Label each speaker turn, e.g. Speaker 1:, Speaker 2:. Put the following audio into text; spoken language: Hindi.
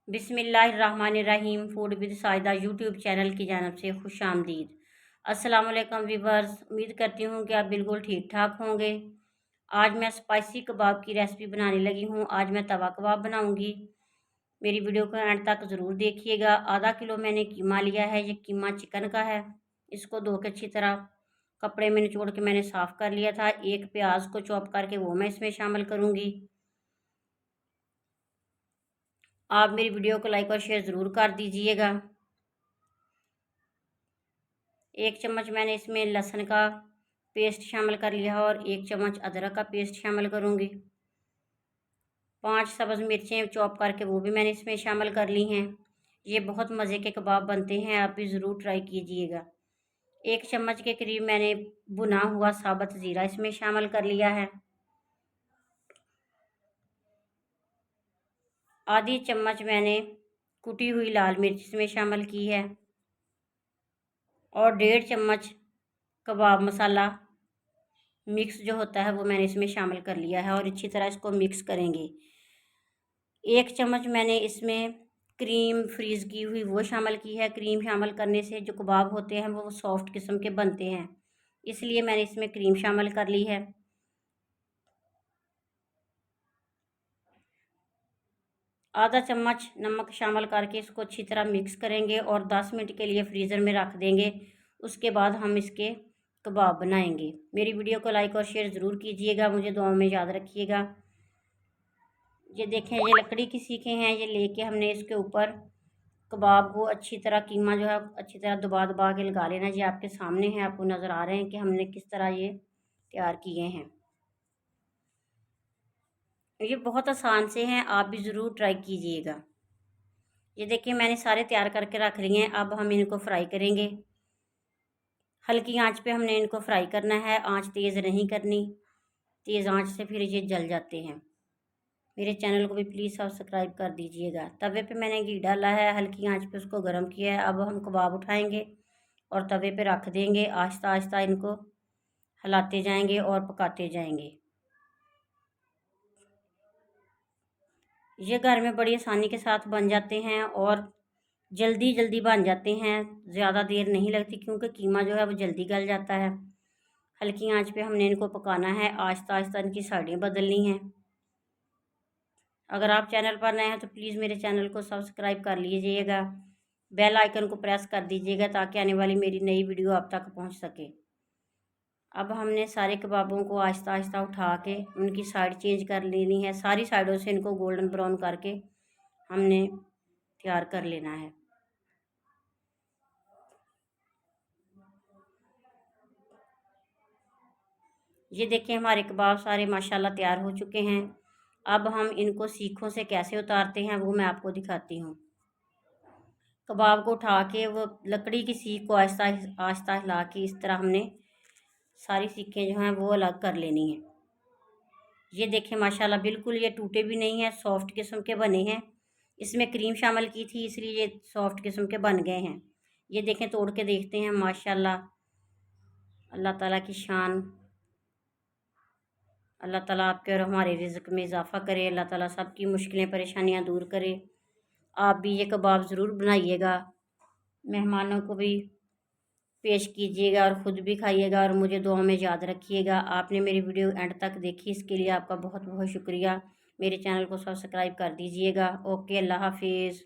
Speaker 1: बिस्मिल्लाहिर्रहमानिर्रहीम। Food with Saida YouTube channel की जानब से खुश आमदीद। अस्सलाम वालेकुम वीवर्स, उम्मीद करती हूँ कि आप बिल्कुल ठीक ठाक होंगे। आज मैं स्पाइसी कबाब की रेसिपी बनाने लगी हूँ। आज मैं तवा कबाब बनाऊँगी। मेरी वीडियो को एंड तक ज़रूर देखिएगा। आधा किलो मैंने कीमा लिया है, ये कीमा चिकन का है। इसको धो के अच्छी तरह कपड़े में निचोड़ के मैंने साफ़ कर लिया था। एक प्याज को चॉप करके वो मैं इसमें शामिल करूँगी। आप मेरी वीडियो को लाइक और शेयर ज़रूर कर दीजिएगा। 1 चम्मच मैंने इसमें लहसुन का पेस्ट शामिल कर लिया और 1 चम्मच अदरक का पेस्ट शामिल करूँगी। 5 सब्ज़ मिर्चें चॉप करके वो भी मैंने इसमें शामिल कर ली हैं। ये बहुत मज़े के कबाब बनते हैं, आप भी ज़रूर ट्राई कीजिएगा। 1 चम्मच के करीब मैंने भुना हुआ साबुत ज़ीरा इसमें शामिल कर लिया है। आधी चम्मच मैंने कुटी हुई लाल मिर्च इसमें शामिल की है और 1.5 चम्मच कबाब मसाला मिक्स जो होता है वो मैंने इसमें शामिल कर लिया है और अच्छी तरह इसको मिक्स करेंगे। 1 चम्मच मैंने इसमें क्रीम फ्रीज़ की हुई वो शामिल की है। क्रीम शामिल करने से जो कबाब होते हैं वो सॉफ्ट किस्म के बनते हैं, इसलिए मैंने इसमें क्रीम शामिल कर ली है। आधा चम्मच नमक शामिल करके इसको अच्छी तरह मिक्स करेंगे और 10 मिनट के लिए फ्रीज़र में रख देंगे। उसके बाद हम इसके कबाब बनाएंगे। मेरी वीडियो को लाइक और शेयर ज़रूर कीजिएगा, मुझे दुआओं में याद रखिएगा। ये देखें, ये लकड़ी की सीखें हैं, ये लेके हमने इसके ऊपर कबाब को अच्छी तरह कीमा जो है अच्छी तरह दबा दबा के लगा लेना। ये आपके सामने है, आपको नज़र आ रहे हैं कि हमने किस तरह ये तैयार किए हैं। ये बहुत आसान से हैं, आप भी ज़रूर ट्राई कीजिएगा। ये देखिए, मैंने सारे तैयार करके रख लिए हैं। अब हम इनको फ्राई करेंगे। हल्की आंच पे हमने इनको फ्राई करना है, आंच तेज़ नहीं करनी। तेज़ आंच से फिर ये जल जाते हैं। मेरे चैनल को भी प्लीज़ सब्सक्राइब कर दीजिएगा। तवे पे मैंने घी डाला है, हल्की आंच पे उसको गर्म किया है। अब हम कबाब उठाएंगे और तवे पे रख देंगे। आहिस्ता आहिस्ता इनको हिलाते जाएंगे और पकाते जाएंगे। ये घर में बड़ी आसानी के साथ बन जाते हैं और जल्दी जल्दी बन जाते हैं। ज़्यादा देर नहीं लगती क्योंकि कीमा जो है वो जल्दी गल जाता है। हल्की आंच पे हमने इनको पकाना है, आहिस्ता आहिस्ता इनकी साइडें बदलनी हैं। अगर आप चैनल पर नए हैं तो प्लीज़ मेरे चैनल को सब्सक्राइब कर लीजिएगा। बेल आइकन को प्रेस कर दीजिएगा ताकि आने वाली मेरी नई वीडियो आप तक पहुंच सके। अब हमने सारे कबाबों को आहिस्ता आहिस्ता उठा के उनकी साइड चेंज कर लेनी है। सारी साइडों से इनको गोल्डन ब्राउन करके हमने तैयार कर लेना है। ये देखिए, हमारे कबाब सारे माशाल्लाह तैयार हो चुके हैं। अब हम इनको सीखों से कैसे उतारते हैं वो मैं आपको दिखाती हूँ। कबाब को उठा के वो लकड़ी की सीख को आहिस्ता आहिस्ता हिला के इस तरह हमने सारी सीखें जो हैं वो अलग कर लेनी है। ये देखें, माशाल्लाह बिल्कुल ये टूटे भी नहीं हैं, सॉफ्ट किस्म के बने हैं। इसमें क्रीम शामिल की थी इसलिए ये सॉफ्ट किस्म के बन गए हैं। ये देखें, तोड़ के देखते हैं। माशाल्लाह, अल्लाह ताला की शान। अल्लाह ताला आपके और हमारे रिज़्क़ में इजाफ़ा करे। अल्लाह ताला सबकी मुश्किलें परेशानियां दूर करे। आप भी ये कबाब ज़रूर बनाइएगा, मेहमानों को भी पेश कीजिएगा और ख़ुद भी खाइएगा और मुझे दुआ में याद रखिएगा। आपने मेरी वीडियो एंड तक देखी, इसके लिए आपका बहुत बहुत शुक्रिया। मेरे चैनल को सब्सक्राइब कर दीजिएगा। ओके, अल्लाह हाफिज़।